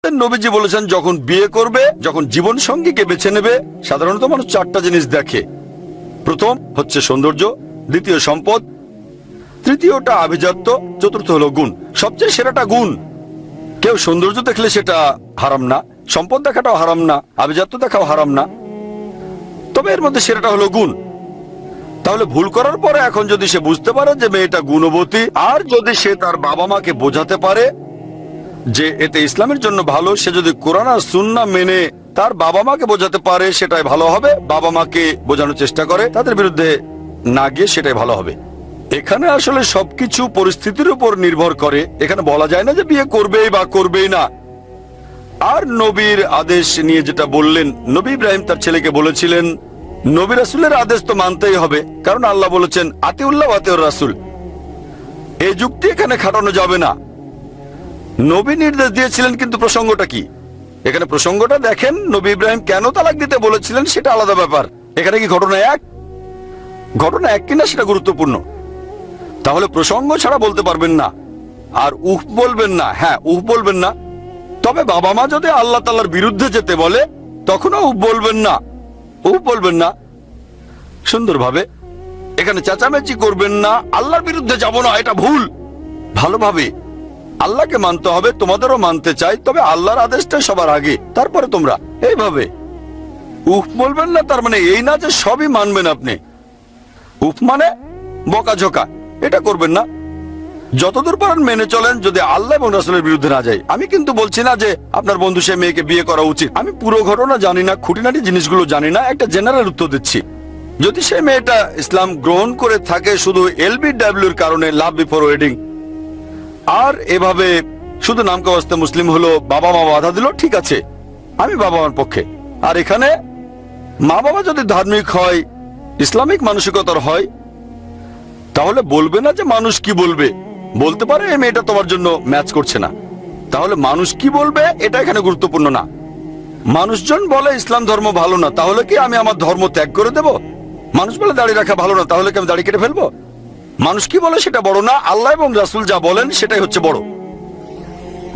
আমাদের নবীজি বলেছেন যখন বিয়ে করবে, যখন জীবন সঙ্গীকে বেছে নেবে, সাধারণত মানুষ চারটা জিনিস দেখে। প্রথম হচ্ছে সৌন্দর্য, দ্বিতীয় সম্পদ, তৃতীয়টা আভিজাত্য, চতুর্থ হলো গুণ। সবচেয়ে সেরাটা গুণ। কেউ সৌন্দর্য দেখলে সেটা হারাম না, সম্পদ দেখাটাও হারাম না, আভিজাত্য দেখাও হারাম না, তবে এর মধ্যে সেরাটা হলো গুণ। তাহলে ভুল করার পরে এখন যদি সে বুঝতে পারে যে মেয়েটা গুণবতী, আর যদি সে তার বাবা মাকে বোঝাতে পারে যে এতে ইসলামের জন্য ভালো, সে যদি কোরআন আর সুন্নাহ মেনে তার বাবা মাকে বোঝাতে পারে সেটাই ভালো হবে, বাবা মাকে বোঝানোর চেষ্টা করে তাদের বিরুদ্ধে না গিয়ে সেটাই ভালো হবে। এখানে আসলে সবকিছু পরিস্থিতির উপর নির্ভর করে। এখানে বলা যায় না যে বিয়ে করবেই বা করবেই না। আর নবীর আদেশ নিয়ে যেটা বললেন, নবী ইব্রাহিম তার ছেলেকে বলেছিলেন নবী রাসূলের আদেশ তো মানতেই হবে, কারণ আল্লাহ বলেছেন আতিউল্লাহ ওয়া আতিউর রাসূল। এই যুক্তি এখানে খাটানো যাবে না। নবী নির্দেশ দিয়েছিলেন, কিন্তু প্রসঙ্গটা কি? এখানে প্রসঙ্গটা দেখেন, নবী ইব্রাহিম কেন তালাক দিতে বলেছিলেন সেটা আলাদা ব্যাপার। এখানে কি ঘটনা এক? ঘটনা এক কিনা সেটা গুরুত্বপূর্ণ। তাহলে প্রসঙ্গ ছাড়া বলতে পারবেন না। আর উহ বলবেন না, হ্যাঁ উহ বলবেন না। তবে বাবা মা যদি আল্লাহ তাআলার বিরুদ্ধে যেতে বলে তখনও উহ বলবেন না, উহ বলবেন না। সুন্দরভাবে এখানে চেঁচামেচি করবেন না, আল্লাহর বিরুদ্ধে যাব না, এটা ভুল। ভালোভাবে আল্লাহকে মানতে হবে, তোমাদেরও মানতে চাই, তবে আল্লাহর আদেশটা সবার আগে, তারপরে তোমরা। এইভাবে উফ বলবেন না, তার মানে এই না যে সবই মানবেন আপনি। উফ মানে বকাঝকা, এটা করবেন না। যতদূর পারেন মেনে চলেন, যদি আল্লাহ এবং রাসূলের বিরুদ্ধে না যায়। আমি কিন্তু বলছি না যে আপনার বন্ধু সে মেয়েকে বিয়ে করা উচিত। আমি পুরো ঘটনা জানি না, খুঁটিনাটি জিনিসগুলো জানি না, একটা জেনারেল উত্তর দিচ্ছি। যদি সে মেয়েটা ইসলাম গ্রহণ করে থাকে শুধু LBWর কারণে, লাভ বিফোর ওয়েডিং, আর এভাবে শুধু নামকে বাস্তে মুসলিম হলো, বাবা মা বাধা দিল, ঠিক আছে, আমি বাবা মার পক্ষে। আর এখানে মা বাবা যদি ধার্মিক হয়, ইসলামিক মানসিকতার হয়, তাহলে বলবে না যে মানুষ কি বলবে। বলতে পারে এই মেয়েটা তোমার জন্য ম্যাচ করছে না। তাহলে মানুষ কি বলবে এটা এখানে গুরুত্বপূর্ণ না। মানুষজন বলে ইসলাম ধর্ম ভালো না, তাহলে কি আমি আমার ধর্ম ত্যাগ করে দেব? মানুষ বলে দাড়ি রাখা ভালো না, তাহলে কি আমি দাড়ি কেটে ফেলবো? মানুষ কি বলে সেটা বড় না, আল্লাহ এবং রাসূল যা বলেন সেটাই হচ্ছে বড়।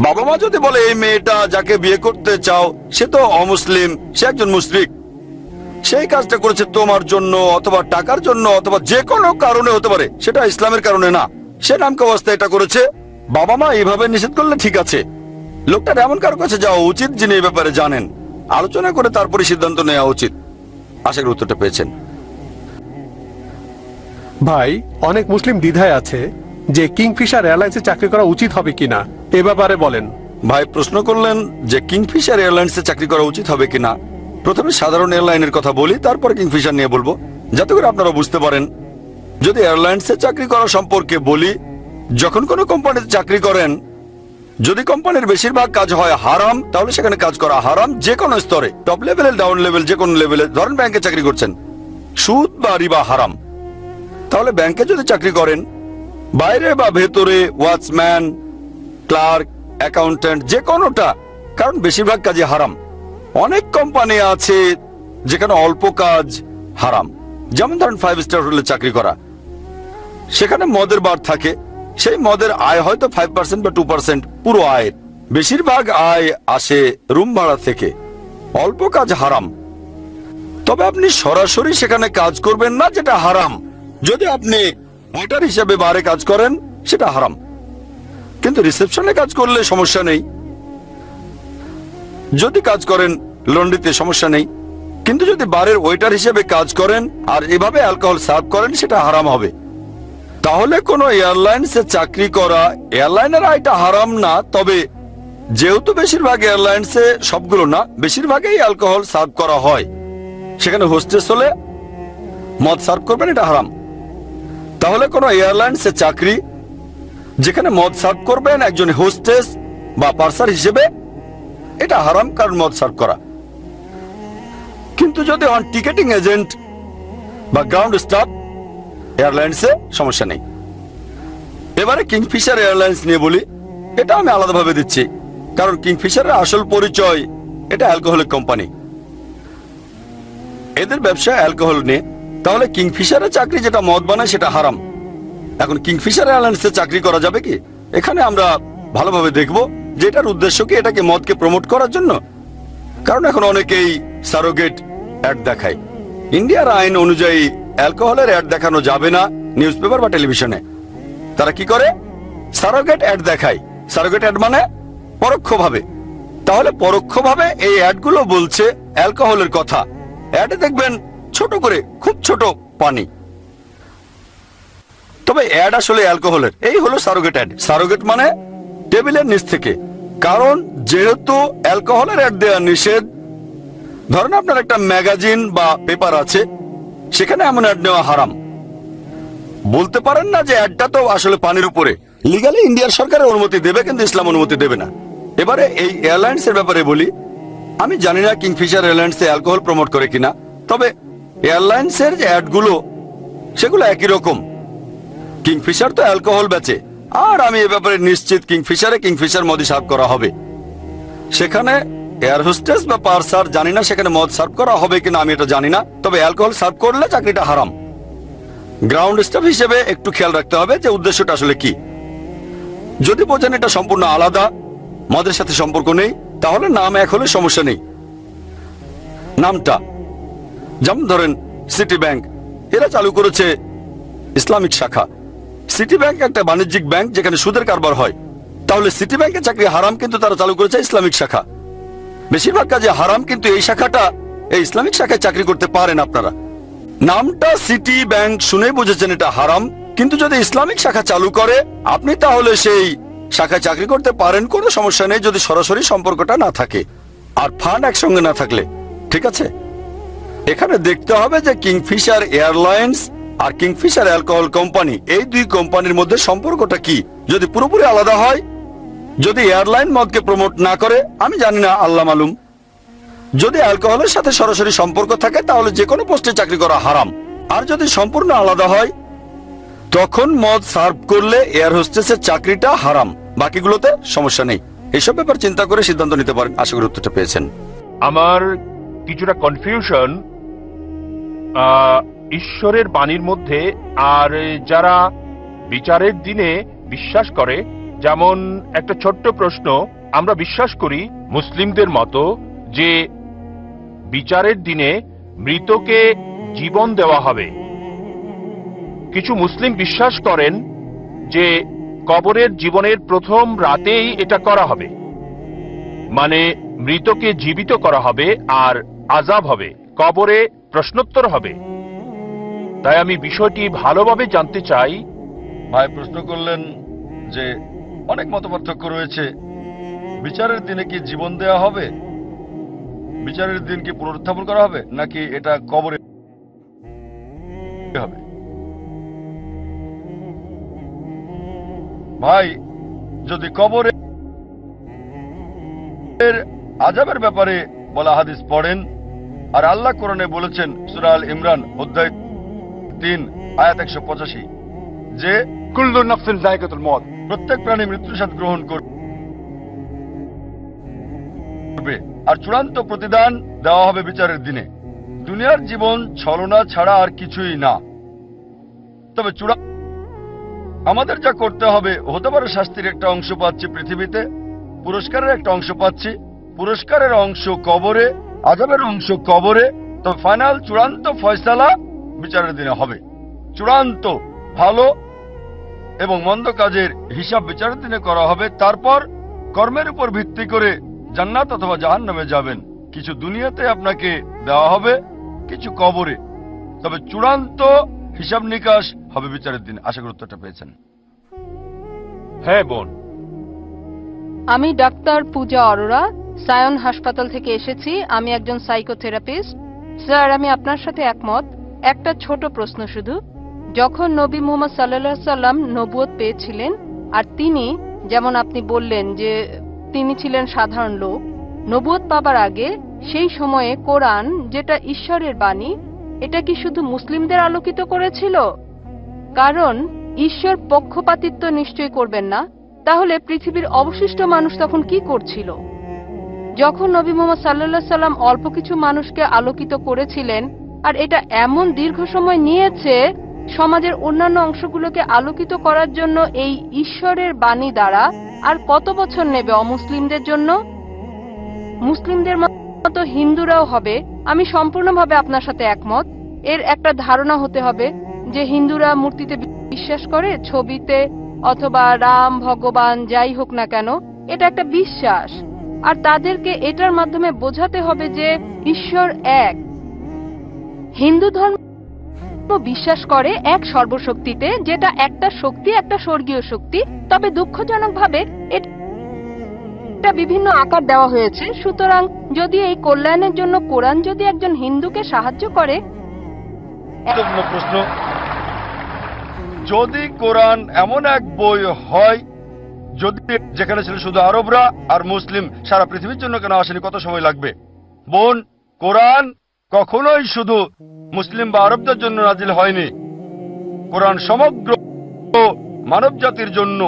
বাবা মা যদি বলে এই মেয়েটা যাকে বিয়ে করতে চাও সে তো অমুসলিম, সে একজন মুশরিক, সেই কাজটা করেছে তোমার জন্য অথবা টাকার জন্য অথবা যে কোনো কারণে হতে পারে, সেটা ইসলামের কারণে না, সে নামকে অবস্থায় এটা করেছে, বাবা মা এইভাবে নিষেধ করলে ঠিক আছে। লোকটার এমন কারো কাছে যাওয়া উচিত যিনি এই ব্যাপারে জানেন, আলোচনা করে তারপরে সিদ্ধান্ত নেওয়া উচিত। আশা করি উত্তরটা পেয়েছেন। ভাই, অনেক মুসলিম দ্বিধায় আছে যে কিংফিশার এয়ারলাইন্সে চাকরি করা উচিত হবে কিনা, এ ব্যাপারে বলেন। ভাই প্রশ্ন করলেন যে কিংফিশার এয়ারলাইন্সে চাকরি করা উচিত হবে কিনা। প্রথমে সাধারণ এয়ারলাইনের কথা বলি, তারপর কিংফিশার নিয়ে বলবো, যাতে করে আপনারা বুঝতে পারেন। যদি এয়ারলাইন্সে চাকরি করা সম্পর্কে বলি, যখন কোনো কোম্পানিতে চাকরি করেন, যদি কোম্পানির বেশিরভাগ কাজ হয় হারাম, তাহলে সেখানে কাজ করা হারাম যে কোনো স্তরে, টপ লেভেলে, ডাউন লেভেল, যে কোনো লেভেলে। ধরেন ব্যাংকে চাকরি করছেন, সুদ বা রিবা হারাম, তাহলে ব্যাংকে যদি চাকরি করেন, বাইরে বা ভেতরে, ওয়াচম্যান, ক্লার্ক, অ্যাকাউন্ট্যান্ট, যে কোনোটা, কারণ বেশিরভাগ কাজই হারাম। অনেক কোম্পানি আছে যেখানে অল্প কাজ হারাম, যেমন ধরেন 5 স্টার হোটেলে চাকরি করা, সেখানে মদের বার থাকে, সেই মদের আয় হয়তো 5% বা 2% পুরো আয়ের, বেশিরভাগ আয় আসে রুম ভাড়া থেকে। অল্প কাজ হারাম, তবে আপনি সরাসরি সেখানে কাজ করবেন না, যেটা হারাম। যদি আপনি ওয়েটার হিসেবে বারে কাজ করেন সেটা হারাম, কিন্তু রিসেপশনে কাজ করলে সমস্যা নেই। যদি কাজ করেন লন্ড্রিতে সমস্যা নেই, কিন্তু যদি বারের ওয়েটার হিসেবে কাজ করেন আর এভাবে অ্যালকোহল সার্ভ করেন সেটা হারাম হবে। তাহলে কোনো এয়ারলাইন্সে চাকরি করা, এয়ারলাইনের আয়টা হারাম না, তবে যেহেতু বেশিরভাগ এয়ারলাইন্সে, সবগুলো না, বেশিরভাগই অ্যালকোহল সার্ভ করা হয়, সেখানে হোস্টেস হলে মদ সার্ভ করবেন, এটা হারাম। তাহলে কোনো এয়ারলাইন্সে চাকরি যেখানে মদ সার্ভ করবেন একজন হোস্টেস বা পার্সার হিসেবে, এটা হারাম, কারণ মদ সার্ভ করা। কিন্তু যদি হন টিকেটিং এজেন্ট বা গ্রাউন্ড স্টাফ, এয়ারলাইন্সে সমস্যা নেই। এবারে কিংফিশার এয়ারলাইন্স নিয়ে বলি, এটা আমি আলাদাভাবে দিচ্ছি, কারণ কিংফিশারের আসল পরিচয় এটা অ্যালকোহলিক কোম্পানি, এদের ব্যবসা অ্যালকোহল নিয়ে। তাহলে কিংফিশারের চাকরি যেটা মদ বানায় সেটা হারাম। এখন কিংফিশার এয়ারলাইন্সে চাকরি করা যাবে কি? এখানে আমরা ভালোভাবে দেখব যে এটার উদ্দেশ্য কি, এটাকে মদকে প্রমোট করার জন্য? কারণ এখন অনেকেই সারোগেট অ্যাড দেখায়। ইন্ডিয়ার আইন অনুযায়ী অ্যালকোহলের অ্যাড দেখানো যাবে না নিউজ পেপার বা টেলিভিশনে। তারা কি করে? সারোগেট অ্যাড দেখায়। সারোগেট অ্যাড মানে পরোক্ষভাবে। তাহলে পরোক্ষভাবে এই অ্যাডগুলো বলছে অ্যালকোহলের কথা। অ্যাডে দেখবেন ছোট করে, খুব ছোট পানি, তবে অ্যাড আসলে অ্যালকোহলের। এই হলো সারোগেট অ্যাড। সারোগেট মানে টেবিলের নিচ থেকে। কারণ যেহেতু অ্যালকোহলের অ্যাড দেওয়া নিষেধ, ধরেন আপনার একটা ম্যাগাজিন বা পেপার আছে, সেখানে এমন অ্যাড নেওয়া হারাম। বলতে পারেন না যে অ্যাডটা তো আসলে পানির উপরে। লিগালি ইন্ডিয়ার সরকারের অনুমতি দেবে, কিন্তু ইসলাম অনুমতি দেবে না। এবারে এই এয়ারলাইন্স এর ব্যাপারে বলি। আমি জানি না কিংফিশার এয়ারলাইন্স অ্যালকোহল প্রমোট করে কিনা, তবে এয়ারলাইন্স এর যে অ্যাডগুলো সেগুলো একই রকম। কিংফিশার তো অ্যালকোহল বেচে, আর আমি এ ব্যাপারে নিশ্চিত কিংফিশার মদই সার্ভ করা হবে। সেখানে এয়ার হোস্টেস বা পার্সার জানি না সেখানে মদ সার্ভ করা হবে কিনা, আমি এটা জানি না। তবে অ্যালকোহল সার্ভ করলে চাকরিটা হারাম। গ্রাউন্ড স্টাফ হিসেবে একটু খেয়াল রাখতে হবে যে উদ্দেশ্যটা আসলে কি। যদি বোঝেন এটা সম্পূর্ণ আলাদা, মদের সাথে সম্পর্ক নেই, তাহলে নাম এক হলে সমস্যা নেই। নামটা, যেমন ধরেন সিটি ব্যাংক, এরা চালু করেছে ইসলামিক শাখা। সিটি ব্যাংক একটা বাণিজ্যিক ব্যাংক যেখানে সুদের কারবার হয়। তাহলে সিটি ব্যাংকে চাকরি হারাম, কিন্তু তারা চালু করেছে ইসলামিক শাখা। বেশিরভাগ কাজে হারাম, কিন্তু এই শাখাটা, এই ইসলামিক শাখায় চাকরি করতে পারেন আপনারা। নামটা সিটি ব্যাংক শুনেই বুঝেছেন এটা হারাম, কিন্তু যদি ইসলামিক শাখা চালু করে আপনি, তাহলে সেই শাখায় চাকরি করতে পারেন, কোনো সমস্যা নেই, যদি সরাসরি সম্পর্কটা না থাকে আর ফান্ড একসঙ্গে না থাকলে। ঠিক আছে, এখানে দেখতে হবে যে কিংফিশার এয়ারলাইন্স আর কিংফিশার অ্যালকোহল কোম্পানি, এই দুই কোম্পানির মধ্যে সম্পর্কটা কি। যদি পুরোপুরি আলাদা হয়, যদি এয়ারলাইন মদকে প্রমোট না করে, আমি জানি না, আল্লাহ মালুম। যদি অ্যালকোহলের সাথে সরাসরি সম্পর্ক থাকে, তাহলে যে কোনো পোস্টে চাকরি করা হারাম। আর যদি সম্পূর্ণ আলাদা হয়, তখন মদ সার্ভ করলে এয়ার হোস্টেসের চাকরিটা হারাম, বাকিগুলোতে সমস্যা নেই। এসব ব্যাপার চিন্তা করে সিদ্ধান্ত নিতে পারেন। আশা করি উত্তরটা পেয়েছেন। আমার কিছুটা কনফিউশন ঈশ্বরের বাণীর মধ্যে আর যারা বিচারের দিনে বিশ্বাস করে। যেমন একটা ছোট্ট প্রশ্ন, আমরা বিশ্বাস করি মুসলিমদের মতো যে বিচারের দিনে মৃতকে জীবন দেওয়া হবে। কিছু মুসলিম বিশ্বাস করেন যে কবরের জীবনের প্রথম রাতেই এটা করা হবে, মানে মৃতকে জীবিত করা হবে আর আযাব হবে, কবরে প্রশ্নোত্তর হবে। তাই আমি বিষয়টি ভালোভাবে জানতে চাই। ভাই প্রশ্ন করলেন যে অনেক মতপার্থক্য রয়েছে, বিচারের দিনে কি জীবন দেওয়া হবে, বিচারের দিন কি পুনরুত্থাপন করা হবে, নাকি এটা কবরে হবে? ভাই, যদি কবরে আযাবের ব্যাপারে বলা হাদিস পড়েন, আর আল্লাহ কোরআনে বলেছেন সূরা আল ইমরান অধ্যায় 3 আয়াত 185 যে কুল্লু নাফসিন যায়কাতুল মউত, প্রত্যেক প্রাণী মৃত্যুর স্বাদ গ্রহণ করবে আর চূড়ান্ত প্রতিদান দেওয়া হবে বিচারের দিনে। দুনিয়ার জীবন ছলনা ছাড়া আর কিছুই না। তবে আমাদের যা করতে হবে, হতে পারে শাস্তির একটা অংশ পাচ্ছি পৃথিবীতে, পুরস্কারের একটা অংশ পাচ্ছি, পুরস্কারের অংশ কবরে, আযাবের অংশ কবরে। তবে ফাইনাল চূড়ান্ত ফয়সালা বিচারের দিনে হবে। চূড়ান্ত ভালো এবং মন্দ কাজের হিসাব বিচারের দিনে করা হবে। তারপর কর্মের উপর ভিত্তি করে জান্নাত অথবা জাহান্নামে যাবেন। কিছু দুনিয়াতে আপনাকে দেওয়া হবে, কিছু কবরে। তবে চূড়ান্ত হিসাব নিকাশ হবে বিচারের দিন। আশা করি উত্তরটা পেয়েছেন। হ্যাঁ বোন। আমি ডাক্তার পূজা অরোরা, সায়ন হাসপাতাল থেকে এসেছি। আমি একজন সাইকোথেরাপিস্ট। স্যার, আমি আপনার সাথে একমত। একটা ছোট প্রশ্ন শুধু, যখন নবী মুহাম্মদ সাল্লাল্লাহু আলাইহি সাল্লাম নবুয়ত পেয়েছিলেন, আর তিনি, যেমন আপনি বললেন যে তিনি ছিলেন সাধারণ লোক, নবুয়ত পাবার আগে সেই সময়ে কোরআন, যেটা ঈশ্বরের বাণী, এটা কি শুধু মুসলিমদের আলোকিত করেছিল? কারণ ঈশ্বর পক্ষপাতিত্ব নিশ্চয় করবেন না। তাহলে পৃথিবীর অবশিষ্ট মানুষ তখন কি করছিল? যখন নবী মুহাম্মদ সাল্লাল্লাহু আলাইহি সাল্লাম অল্প কিছু মানুষকে আলোকিত করেছিলেন, আর এটা এমন দীর্ঘ সময় নিয়েছে সমাজের অন্যান্য অংশগুলোকে আলোকিত করার জন্য, এই ঈশ্বরের বাণী দ্বারা আর কত বছর নেবে অমুসলিমদের জন্য? মুসলিমদের মতো হিন্দুরাও হবে, আমি সম্পূর্ণভাবে আপনার সাথে একমত। এর একটা ধারণা হতে হবে যে হিন্দুরা মূর্তিতে বিশ্বাস করে, ছবিতে, অথবা রাম ভগবান যাই হোক না কেন, এটা একটা বিশ্বাস। আর তাদেরকে এটার মাধ্যমে বোঝাতে হবে যে ঈশ্বর এক। হিন্দু ধর্ম বিশ্বাস করে এক সর্বশক্তিতে, যেটা একটা শক্তি, একটা স্বর্গীয় শক্তি। তবে দুঃখজনকভাবে এটা বিভিন্ন আকার দেওয়া হয়েছে। সুতরাং যদি এই কল্যাণের জন্য কোরআন যদি একজন হিন্দুকে সাহায্য করে। প্রশ্ন, যদি কোরআন এমন এক বই হয় যদি যেখানে ছিল শুধু আরবরা আর মুসলিম, সারা পৃথিবীর জন্য কেন আসেনি? কত সময় লাগবে? বোন, কোরআন কখনোই শুধু মুসলিম বা আরবদের জন্য নাজিল হয়নি। কোরআন সমগ্র মানব জাতির জন্য।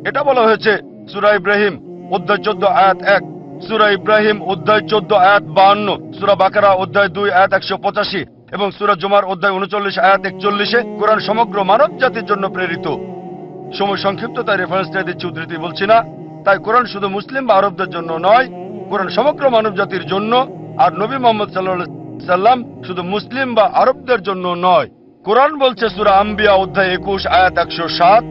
এটা বলা হয়েছে সূরা ইব্রাহিম অধ্যায় 14 আয়াত 1, সূরা ইব্রাহিম অধ্যায় 14 আয়াত 52, সূরা বাকারা অধ্যায় 2 আয়াত 185 এবং সূরা জুমার অধ্যায় 39 আয়াত 41-এ কোরআন সমগ্র মানব জাতির জন্য প্রেরিত। সময় সংক্ষিপ্ত, তাই রেফারেন্সটা দিচ্ছি, উদ্ধৃতি বলছি না। তাই কোরআন শুধু মুসলিম বা আরবদের জন্য নয়, কোরআন সমগ্র মানব জাতির জন্য। আর নবী মুহাম্মদ সাল্লাল্লাহু আলাইহি সাল্লাম শুধু মুসলিম বা আরবদের জন্য নয়। কোরআন বলছে সূরা আম্বিয়া অধ্যায় 21 আয়াত 107,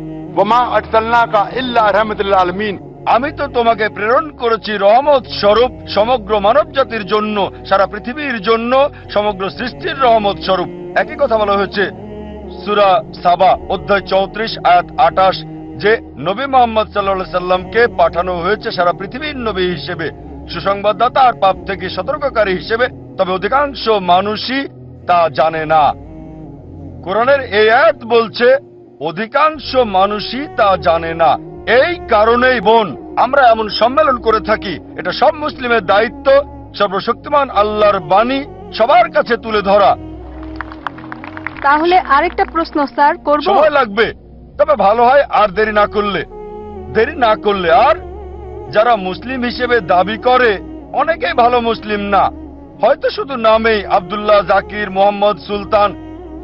ওমা আরসালনাকা ইল্লা রাহমাতাল লিল আলামিন, আমি তো তোমাকে প্রেরণ করেছি রহমত স্বরূপ সমগ্র মানব জাতির জন্য, সারা পৃথিবীর জন্য, সমগ্র সৃষ্টির রহমত স্বরূপ। একই কথা বলা হয়েছে সূরা সাবা অধ্যায় 34 আয়াত 28, যে নবী মুহাম্মদ সাল্লাল্লাহু আলাইহি সাল্লামকে পাঠানো হয়েছে সারা পৃথিবীর নবী হিসেবে, সুসংবাদদাতা আর পাপ থেকে সতর্ককারী হিসেবে। তবে অধিকাংশ মানুষই তা জানে না। কোরআনের এই আয়াত বলছে অধিকাংশ মানুষই তা জানে না। এই কারণেই বোন আমরা এমন সম্মেলন করে থাকি। এটা সব মুসলিমের দায়িত্ব, সর্বশক্তিমান আল্লাহর বাণী সবার কাছে তুলে ধরা। তাহলে আরেকটা প্রশ্ন স্যার করব? সময় লাগবে, তবে ভালো হয় আর দেরি না করলে। আর যারা মুসলিম হিসেবে দাবি করে অনেকেই ভালো মুসলিম না, হয়তো শুধু নামেই আব্দুল্লাহ, জাকির, মোহাম্মদ, সুলতান।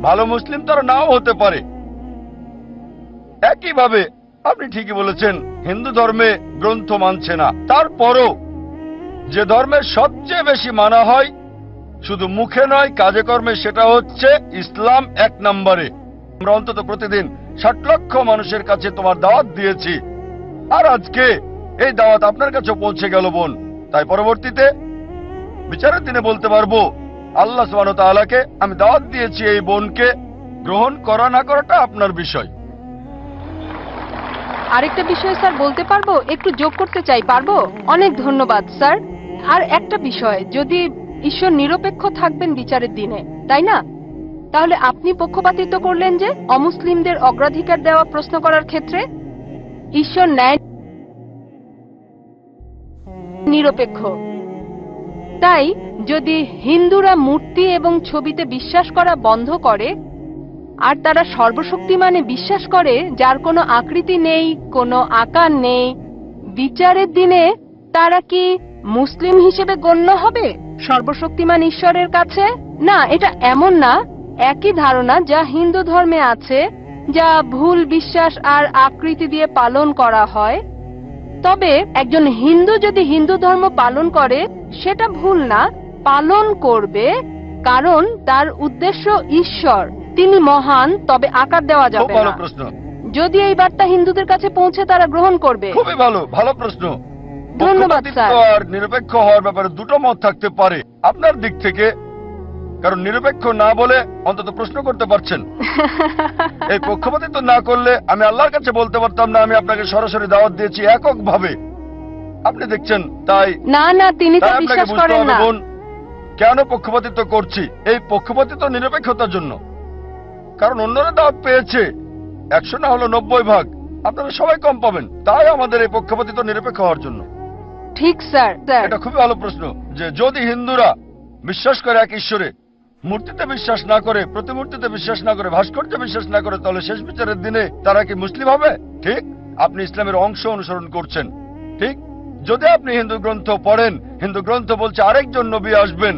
ভালো মুসলিম তারা নাও হতে পারে। একইভাবে আপনি ঠিকই বলেছেন, হিন্দু ধর্মে গ্রন্থ মানছে না। তারপরও যে ধর্মের সবচেয়ে বেশি মানা হয় শুধু মুখে নয় কাজে কর্মে, সেটা হচ্ছে ইসলাম 1 নম্বরে। আমরা অন্তত প্রতিদিন 60 লক্ষ মানুষের কাছে তোমার দাওয়াত দিয়েছি, আর আজকে এই দাওয়াত আপনার কাছে পৌঁছে গেল বোন। তাই পরবর্তীতে বিচারের দিনে বলতে পারবো আল্লাহ সুবহানাহু ওয়া তাআলাকে আমি দাওয়াত দিয়েছি, এই বোনকে গ্রহণ করা না করাটা আপনার বিষয়। আরেকটা বিষয় স্যার বলতে পারবো? একটু যোগ করতে চাই, পারবো? অনেক ধন্যবাদ স্যার। আর একটা বিষয়, যদি ঈশ্বর নিরপেক্ষ থাকবেন বিচারের দিনে, তাই না? তাহলে আপনি পক্ষপাতিত্ব করলেন যে অমুসলিমদের অগ্রাধিকার দেওয়া প্রশ্ন করার ক্ষেত্রে। ঈশ্বর ন্যায় নিরপেক্ষ। তাই যদি হিন্দুরা মূর্তি এবং ছবিতে বিশ্বাস করা বন্ধ করে আর তারা সর্বশক্তিমানে বিশ্বাস করে যার কোনো আকৃতি নেই, কোনো আকার নেই, বিচারের দিনে তারা কি মুসলিম হিসেবে গণ্য হবে সর্বশক্তিমান ঈশ্বরের কাছে? না, এটা এমন না। একই ধারণা যা হিন্দু ধর্মে আছে, যা ভুল বিশ্বাস আর আকৃতি দিয়ে পালন করা হয়। তবে একজন হিন্দু যদি হিন্দু ধর্ম পালন করে, সেটা ভুল না, পালন করবে, কারণ তার উদ্দেশ্য ঈশ্বর, তিনি মহান। তবে আকার দেওয়া যাবে না। ভালো প্রশ্ন। যদি এই বার্তা হিন্দুদের কাছে পৌঁছে তারা গ্রহণ করবে। খুবই ভালো প্রশ্ন। ধন্যবাদ স্যার। আর নিরপেক্ষ হওয়ার ব্যাপারে দুটো মত থাকতে পারে আপনার দিক থেকে, কারণ নিরপেক্ষ না বলে অন্তত প্রশ্ন করতে পারছেন। এই পক্ষপাতিত্ব না করলে আমি আল্লাহর কাছে বলতে পারতাম না আমি আপনাকে সরাসরি দাওয়াত দিয়েছি এককভাবে। আপনি দেখছেন, তাই না তিনি তা বিশ্বাস করেন না। বোন, কেন পক্ষপাতিত্ব করছি? এই পক্ষপাতিত্ব নিরপেক্ষতার জন্য। কারণ অন্যরা দাওয়াত পেয়েছে 100 না হলো 90 ভাগ, আপনারা সবাই কম পাবেন। তাই আমাদের এই পক্ষপাতিত্ব নিরপেক্ষ হওয়ার জন্য। ঠিক স্যার। এটা খুবই ভালো প্রশ্ন, যে যদি হিন্দুরা বিশ্বাস করে এক ঈশ্বরে, মূর্তিতে বিশ্বাস না করে, প্রতিমূর্তিতে বিশ্বাস না করে, ভাস্কর্যে বিশ্বাস না করে, তাহলে শেষ বিচারের দিনে তারা কি মুসলিম হবে? ঠিক, আপনি ইসলামের অংশ অনুসরণ করছেন। ঠিক, যদি আপনি হিন্দু গ্রন্থ পড়েন, হিন্দু গ্রন্থ বলছে আরেকজন নবী আসবেন,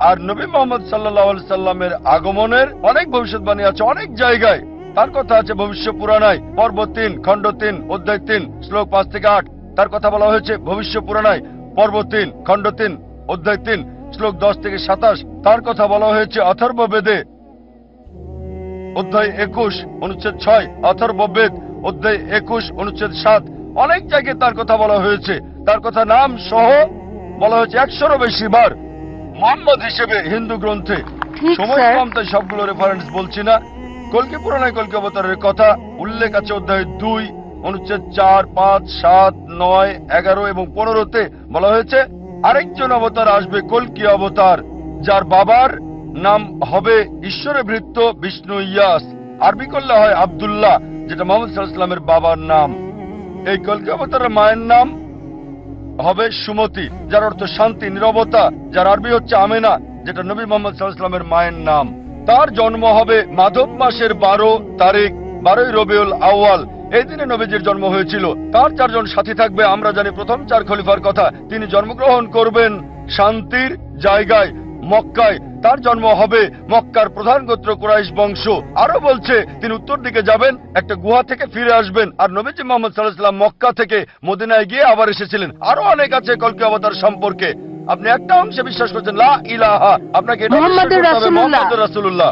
আর নবী মুহাম্মদ সাল্লাল্লাহু আলাইহি সাল্লামের আগমনের অনেক ভবিষ্যৎবাণী আছে অনেক জায়গায়। তার কথা আছে ভবিষ্য পুরাণায় পর্ব 3 খণ্ড 3 অধ্যায় 3 শ্লোক 5 থেকে 8। তার কথা বলা হয়েছে ভবিষ্য পুরাণায় পর্ব 3 খণ্ড 3 অধ্যায় 3 শ্লোক 10 থেকে 27। তার কথা বলা হয়েছে অথর্ববেদে অধ্যায় 21 অনুচ্ছেদ 6, অথর্ববেদ অধ্যায় 21 অনুচ্ছেদ 7। অনেক জায়গায় তার কথা বলা হয়েছে। তার কথা নাম সহ বলা হয়েছে 100-এরও বেশি বার মুহাম্মদ হিসেবে হিন্দু গ্রন্থে। ঠিক সময় স্যার। কম, তাই সবগুলো রেফারেন্স বলছি না। কল্কি পুরাণায় কল্কি অবতারের কথা উল্লেখ আছে অধ্যায় 2 অনুচ্ছেদ 4, 5, 7, 9, 11 এবং 15-তে বলা হয়েছে আরেকজন অবতার আসবে, কল্কি অবতার, যার বাবার নাম হবে ঈশ্বরে ভৃত্য বিষ্ণু ইয়াস। আরবি করলে হয় আব্দুল্লাহ, যেটা মোহাম্মদ সাল্লাল্লাহু আলাইহি ওয়াসাল্লামের বাবার নাম। এই কল্কি অবতারের মায়ের নাম হবে সুমতি, যার অর্থ শান্তি, নীরবতা, যার আরবি হচ্ছে আমেনা, যেটা নবী মোহাম্মদ সাল্লাল্লাহু আলাইহি ওয়াসাল্লামের মায়ের নাম। তার জন্ম হবে মাধব মাসের 12 তারিখ 12ই রবিউল আউয়াল। এই দিনে নবীজির জন্ম হয়েছিল। তার 4 জন সাথী থাকবে। আমরা জানি প্রথম 4 খলিফার কথা। তিনি জন্মগ্রহণ করবেন শান্তির জায়গায় মক্কায়। তার জন্ম হবে মক্কার প্রধান গোত্র কুরাইশ বংশ। আরো বলছে তিনি উত্তর দিকে যাবেন, একটা গুহা থেকে ফিরে আসবেন। আর নবীজি মুহাম্মদ সাল্লাল্লাহু আলাইহি ওয়াসাল্লাম মক্কা থেকে মদিনায় গিয়ে আবার এসেছিলেন। আরো অনেক আছে কল্কি অবতার সম্পর্কে। আপনি একটা অংশে বিশ্বাস করছেন লা ইলাহা, আপনাকে এটা বিশ্বাস মুহাম্মাদুর করতে হবে রাসূলুল্লাহ। মুহাম্মাদুর রাসূলুল্লাহ।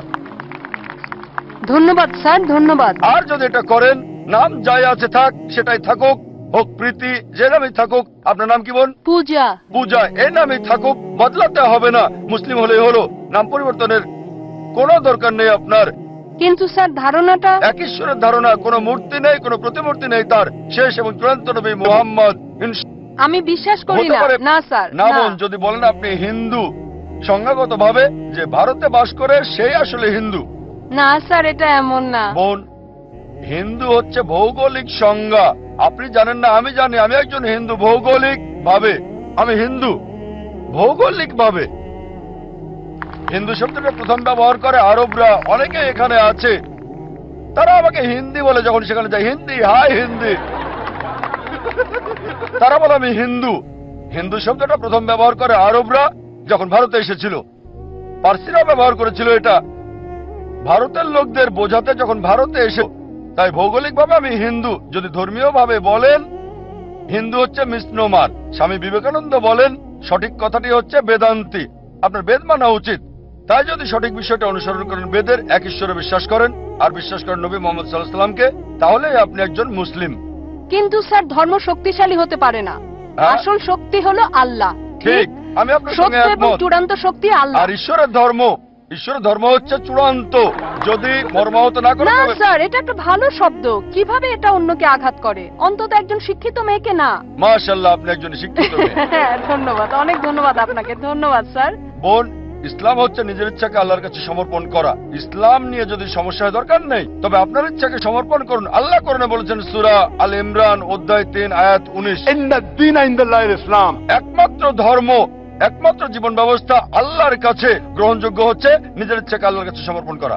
ধন্যবাদ স্যার, ধন্যবাদ। আর যদি এটা করেন, নাম যাই আছে থাক, সেটাই থাকুক, হোক প্রীতি, যে নামই থাকুক। আপনার নাম কি বোন? পূজা। পূজা, এই নামই থাকুক, বদলাতে হবে না। মুসলিম হলেই হলো, নাম পরিবর্তনের কোনো দরকার নেই আপনার। কিন্তু স্যার ধারণাটা এক ঈশ্বরের ধারণা, কোনো মূর্তি নেই, কোনো প্রতিমূর্তি নেই। তার শেষ এবং চূড়ান্ত নবী মুহাম্মদ। আমি বিশ্বাস করি হতে না। পারে। না স্যার, না না। বোন, যদি বলেন আপনি হিন্দু, সংজ্ঞাগত ভাবে যে ভারতে বাস করে সেই আসলে হিন্দু। না স্যার, এটা এমন না। বোন, হিন্দু হচ্ছে ভৌগোলিক সংজ্ঞা। আপনি জানেন না, আমি জানি। আমি একজন হিন্দু ভৌগোলিক ভাবে। আমি হিন্দু ভৌগোলিক ভাবে। হিন্দু শব্দটা প্রথম ব্যবহার করে আরবরা। অনেকে এখানে আছে, তারা আমাকে হিন্দি বলে যখন সেখানে যায়, হিন্দি, হাই হিন্দি। তারা বলে আমি হিন্দু। হিন্দু শব্দটা প্রথম ব্যবহার করে আরবরা যখন ভারতে এসেছিল। পার্সিরা ব্যবহার করেছিল এটা ভারতের লোকদের বোঝাতে যখন ভারতে এসে। তাই ভৌগোলিকভাবে আমি হিন্দু। যদি ধর্মীয় ভাবে বলেন, হিন্দু হচ্ছে মিসনোমার। স্বামী বিবেকানন্দ বলেন সঠিক কথাটি হচ্ছে বেদান্তি। আপনার বেদ মানা উচিত। তাই যদি সঠিক বিষয়টা অনুসরণ করেন, বেদের এক ঈশ্বরে বিশ্বাস করেন আর বিশ্বাস করেন নবী মুহাম্মদ সাল্লাল্লাহু আলাইহি ওয়াসাল্লামকে, তাহলেই আপনি একজন মুসলিম। কিন্তু স্যার ধর্ম শক্তিশালী হতে পারে না। হ্যাঁ? আসল শক্তি হলো আল্লাহ। ঠিক, আমি আপনার সঙ্গে সত্য এবং একমত। চূড়ান্ত শক্তি আল্লাহ। আর ঈশ্বরের ধর্ম হচ্ছে চূড়ান্ত। যদি মর্মাহত না করে না তবে- স্যার, এটা একটা ভালো শব্দ। কিভাবে এটা অন্যকে আঘাত করে? অন্তত একজন শিক্ষিত মেয়েকে না। মাশাআল্লাহ, আপনি একজন শিক্ষিত মেয়ে। হ্যাঁ, ধন্যবাদ, অনেক ধন্যবাদ আপনাকে। ধন্যবাদ স্যার। বোন, ইসলাম হচ্ছে নিজের ইচ্ছাকে আল্লাহর কাছে সমর্পণ করা। ইসলাম নিয়ে যদি সমস্যা হয়, দরকার নেই, তবে আপনার ইচ্ছাকে সমর্পণ করুন। আল্লাহ কোরআনে বলেছেন সূরা আল ইমরান অধ্যায় 3 আয়াত 19, ইন্না দ্দীন ইনদাল্লাহিল ইসলাম। একমাত্র ধর্ম, একমাত্র জীবন ব্যবস্থা আল্লাহর কাছে গ্রহণযোগ্য হচ্ছে নিজের ইচ্ছাকে আল্লাহর কাছে সমর্পণ করা।